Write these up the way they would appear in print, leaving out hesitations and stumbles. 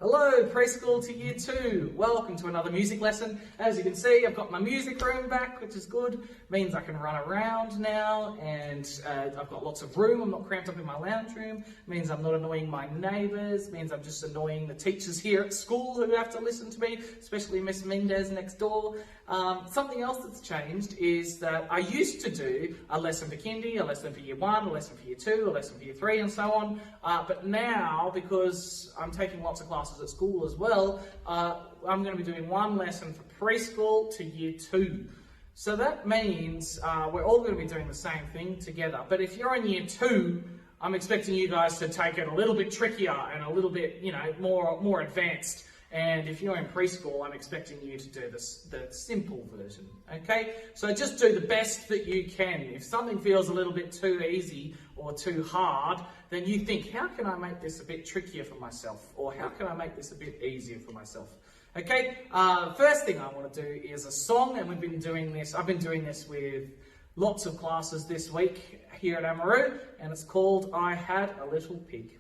Hello, preschool to year 2. Welcome to another music lesson. As you can see, I've got my music room back, which is good. Means I can run around now, and I've got lots of room. I'm not cramped up in my lounge room. Means I'm not annoying my neighbours. Means I'm just annoying the teachers here at school who have to listen to me, especially Miss Mendez next door. Something else that's changed is that I used to do a lesson for kindy, a lesson for year 1, a lesson for year 2, a lesson for year 3, and so on. But now, because I'm taking lots of classes at school as well, I'm going to be doing one lesson for preschool to year 2. So that means we're all going to be doing the same thing together. But if you're in year 2, I'm expecting you guys to take it a little bit trickier and a little bit, more advanced. And if you're in preschool, I'm expecting you to do the simple version, okay? So just do the best that you can. If something feels a little bit too easy or too hard, then you think, how can I make this a bit trickier for myself? Or how can I make this a bit easier for myself? Okay, first thing I want to do is a song, and I've been doing this with lots of classes this week here at Amaru, and it's called I Had a Little Pig.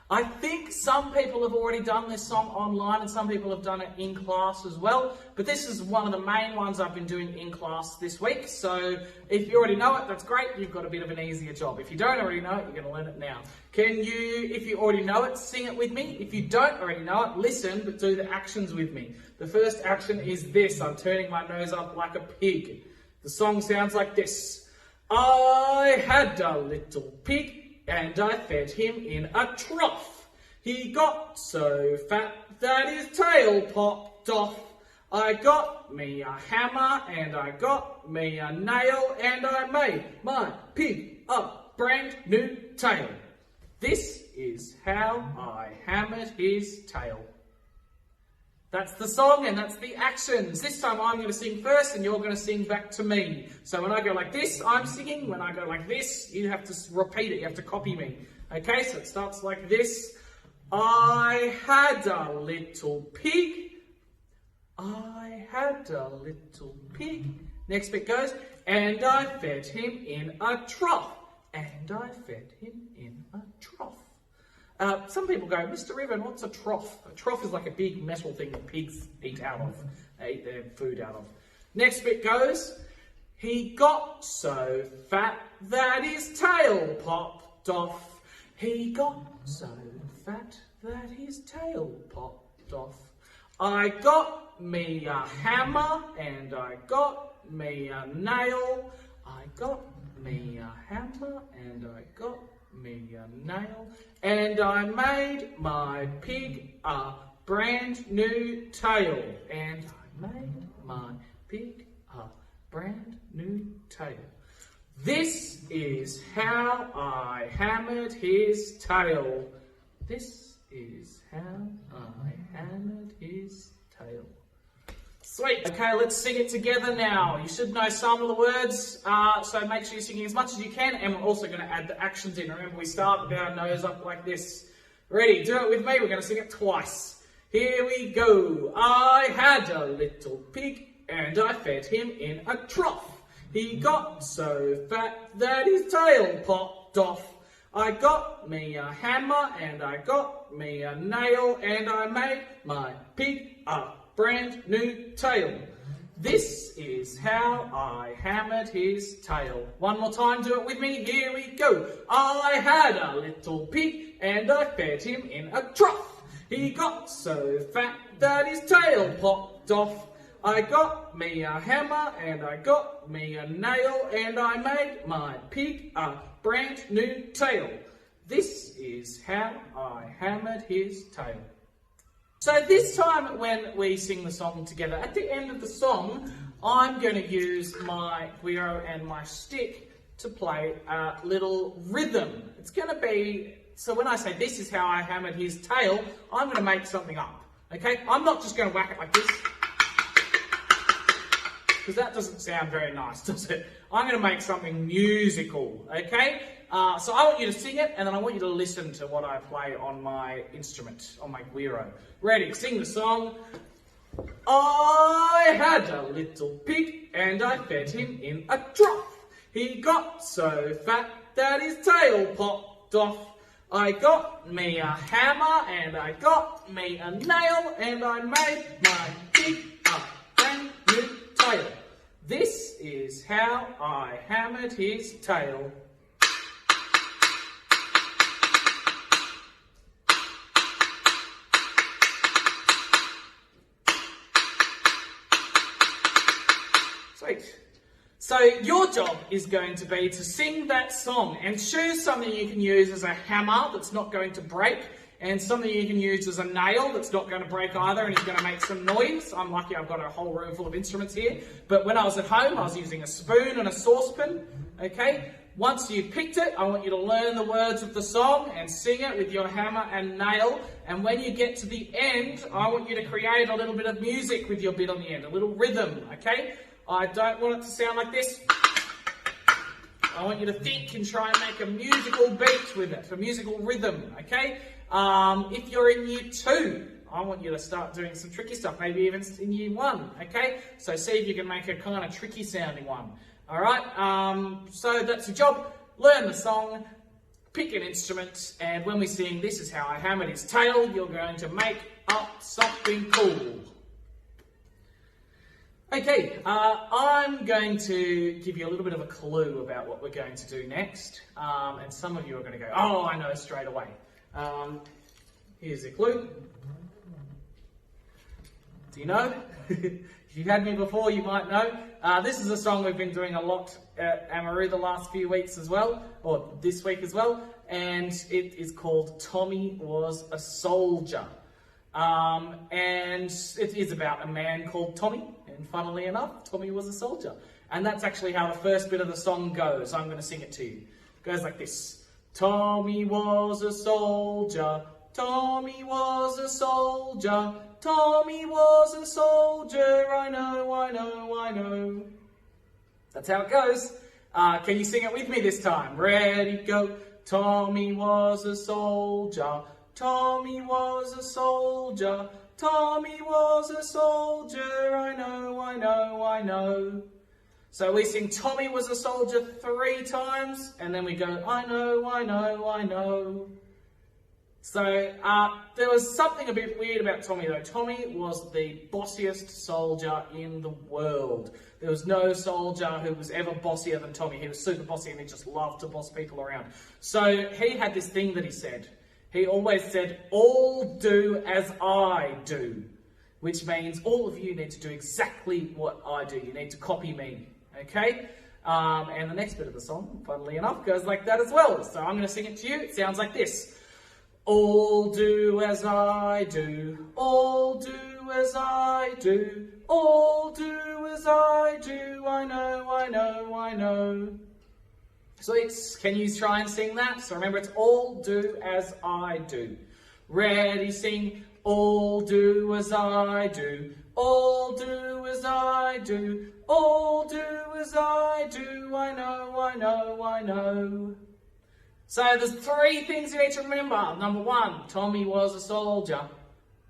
I think some people have already done this song online and some people have done it in class as well, but this is one of the main ones I've been doing in class this week. So if you already know it, that's great. You've got a bit of an easier job. If you don't already know it, you're going to learn it now. If you already know it, sing it with me. If you don't already know it, listen, but do the actions with me. The first action is this. I'm turning my nose up like a pig. The song sounds like this. I had a little pig, and I fed him in a trough. He got so fat that his tail popped off. I got me a hammer and I got me a nail, and I made my pig a brand new tail. This is how I hammered his tail. That's the song and that's the actions. This time I'm going to sing first and you're going to sing back to me. So when I go like this, I'm singing. When I go like this, you have to repeat it. You have to copy me. Okay, so it starts like this. I had a little pig. I had a little pig. Next bit goes, and I fed him in a trough. And I fed him in a trough. Some people go, Mr. Ruthven, what's a trough? A trough is like a big metal thing that pigs eat out of. They eat their food out of. Next bit goes, he got so fat that his tail popped off. He got so fat that his tail popped off. I got me a hammer and I got me a nail. I got me a hammer and I got me a nail, and I made my pig a brand new tail. And I made my pig a brand new tail. This is how I hammered his tail. This is how I hammered his tail. Sweet. Okay, let's sing it together now. You should know some of the words, so make sure you're singing as much as you can, and we're also going to add the actions in. Remember, we start with our nose up like this. Ready? Do it with me. We're going to sing it twice. Here we go. I had a little pig, and I fed him in a trough. He got so fat that his tail popped off. I got me a hammer, and I got me a nail, and I made my pig a brand new tail. This is how I hammered his tail. One more time, do it with me. Here we go. I had a little pig and I fed him in a trough. He got so fat that his tail popped off. I got me a hammer and I got me a nail, and I made my pig a brand new tail. This is how I hammered his tail. So this time when we sing the song together, at the end of the song, I'm going to use my guiro and my stick to play a little rhythm. It's going to be, so when I say this is how I hammered his tail, I'm going to make something up, okay? I'm not just going to whack it like this, because that doesn't sound very nice, does it? I'm going to make something musical, okay? So I want you to sing it, and then I want you to listen to what I play on my instrument, on my guiro. Ready? Sing the song. I had a little pig, and I fed him in a trough. He got so fat that his tail popped off. I got me a hammer and I got me a nail and I made my pig a brand new tail. This is how I hammered his tail. Sweet. So your job is going to be to sing that song and choose something you can use as a hammer that's not going to break and something you can use as a nail that's not going to break either and is going to make some noise. I'm lucky I've got a whole room full of instruments here. But when I was at home, I was using a spoon and a saucepan. Okay? Once you've picked it, I want you to learn the words of the song and sing it with your hammer and nail. And when you get to the end, I want you to create a little bit of music with your bit on the end, a little rhythm. Okay? I don't want it to sound like this. I want you to think and try and make a musical beat with it, a musical rhythm, okay? If you're in year 2, I want you to start doing some tricky stuff, maybe even in year 1, okay? So see if you can make a kind of tricky sounding one, all right? So that's your job. Learn the song, pick an instrument, and when we sing This Is How I Hammered His Tail, you're going to make up something cool. Okay, I'm going to give you a little bit of a clue about what we're going to do next, and some of you are going to go, oh, I know straight away. Here's a clue. Do you know? If you've had me before, you might know. This is a song we've been doing a lot at Amaru the last few weeks as well, or this week as well, and it is called Tommy Was a Soldier. And it is about a man called Tommy, and funnily enough, Tommy was a soldier. And that's actually how the first bit of the song goes. I'm going to sing it to you. It goes like this. Tommy was a soldier, Tommy was a soldier, Tommy was a soldier, I know, I know, I know. That's how it goes. Can you sing it with me this time? Ready, go. Tommy was a soldier, Tommy was a soldier, Tommy was a soldier, I know, I know, I know. So we sing Tommy was a soldier 3 times, and then we go, I know, I know, I know. So there was something a bit weird about Tommy though. Tommy was the bossiest soldier in the world. There was no soldier who was ever bossier than Tommy. He was super bossy and he just loved to boss people around. So he had this thing that he said. He always said, all do as I do, which means all of you need to do exactly what I do. You need to copy me, okay? And the next bit of the song, funnily enough, goes like that as well. So I'm going to sing it to you. It sounds like this. All do as I do, all do as I do, all do as I do, I know, I know, I know. So can you try and sing that? So remember, it's all do as I do. Ready, sing. All do as I do. All do as I do. All do as I do. I know, I know, I know. So there's 3 things you need to remember. Number 1, Tommy was a soldier.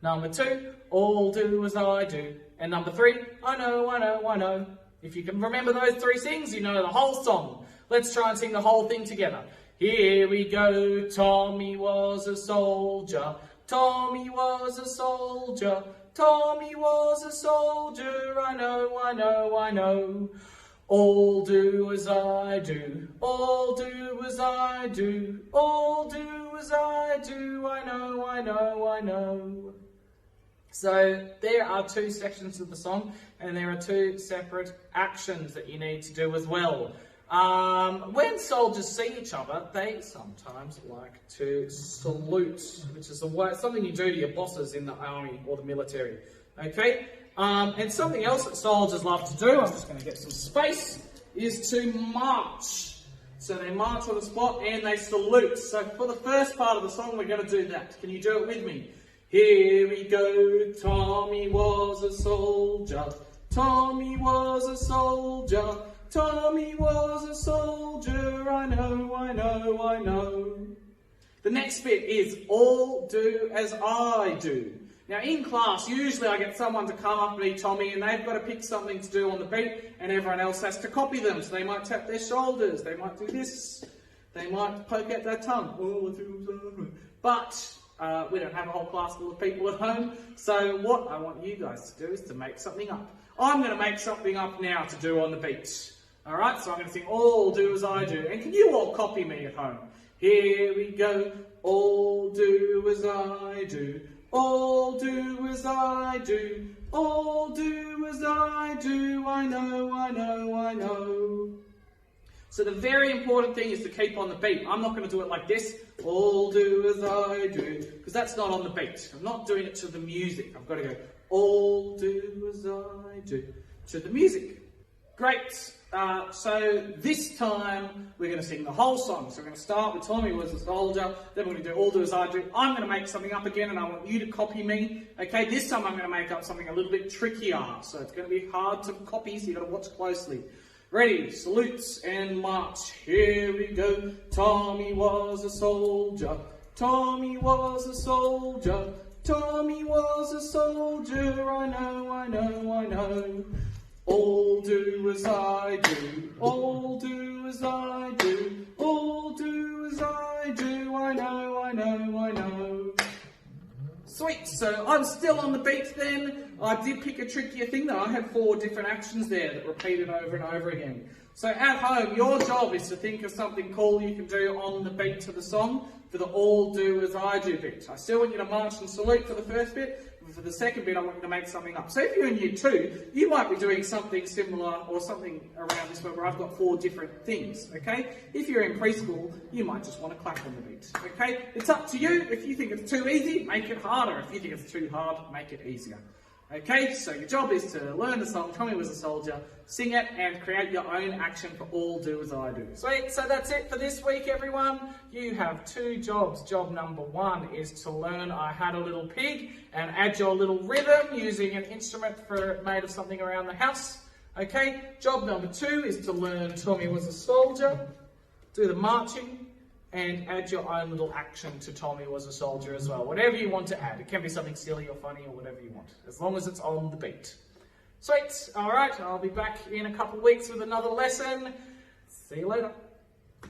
Number 2, all do as I do. And number 3, I know, I know, I know. If you can remember those 3 things, you know the whole song. Let's try and sing the whole thing together. Here we go. Tommy was a soldier. Tommy was a soldier. Tommy was a soldier. I know, I know, I know. All do as I do. All do as I do. All do as I do. I know, I know, I know. So there are 2 sections of the song, and there are 2 separate actions that you need to do as well. When soldiers see each other, they sometimes like to salute, which is something you do to your bosses in the army or the military. Okay? And something else that soldiers love to do, I'm just going to get some space, is to march. So they march on the spot and they salute. So for the first part of the song, we're going to do that. Can you do it with me? Here we go. Tommy was a soldier. Tommy was a soldier. Tommy was a soldier, I know, I know, I know. The next bit is all do as I do. Now in class, usually I get someone to come up and be Tommy and they've got to pick something to do on the beat and everyone else has to copy them. So they might tap their shoulders, they might do this. They might poke out their tongue. But we don't have a whole class full of people at home, so what I want you guys to do is to make something up. I'm going to make something up now to do on the beat. Alright, so I'm going to sing All Do As I Do. And can you all copy me at home? Here we go. All do as I do. All do as I do. All do as I do. I know, I know, I know. So the very important thing is to keep on the beat. I'm not going to do it like this. All do as I do. Because that's not on the beat. I'm not doing it to the music. I've got to go. All do as I do. To the music. Great. So this time we're going to sing the whole song. So we're going to start with Tommy Was a Soldier, then we're going to do All Do As I Do. I'm going to make something up again and I want you to copy me. Okay, this time I'm going to make up something a little bit trickier. So it's going to be hard to copy, so you've got to watch closely. Ready, salutes and march. Here we go. Tommy was a soldier. Tommy was a soldier. Tommy was a soldier. I know, I know, I know. All do as I do, all do as I do, all do as I do, I know, I know, I know. Sweet, so I'm still on the beat then. I did pick a trickier thing though. I have 4 different actions there that repeated over and over again. So at home, your job is to think of something cool you can do on the beat to the song for the All Do As I Do bit. I still want you to march and salute for the first bit. For the second bit, I want you to make something up. So if you're in year 2, you might be doing something similar or something around this where I've got 4 different things, okay? If you're in preschool, you might just want to clap on the beat, okay? It's up to you. If you think it's too easy, make it harder. If you think it's too hard, make it easier. Okay, so your job is to learn the song, Tommy Was a Soldier, sing it, and create your own action for All Do As I Do. Sweet, so that's it for this week, everyone. You have 2 jobs. Job number 1 is to learn I Had a Little Pig and add your little rhythm using an instrument made of something around the house. Okay, job number 2 is to learn Tommy Was a Soldier, do the marching, and add your own little action to Tommy Was a Soldier as well. Whatever you want to add. It can be something silly or funny or whatever you want, as long as it's on the beat. Sweet. All right, I'll be back in a couple of weeks with another lesson. See you later.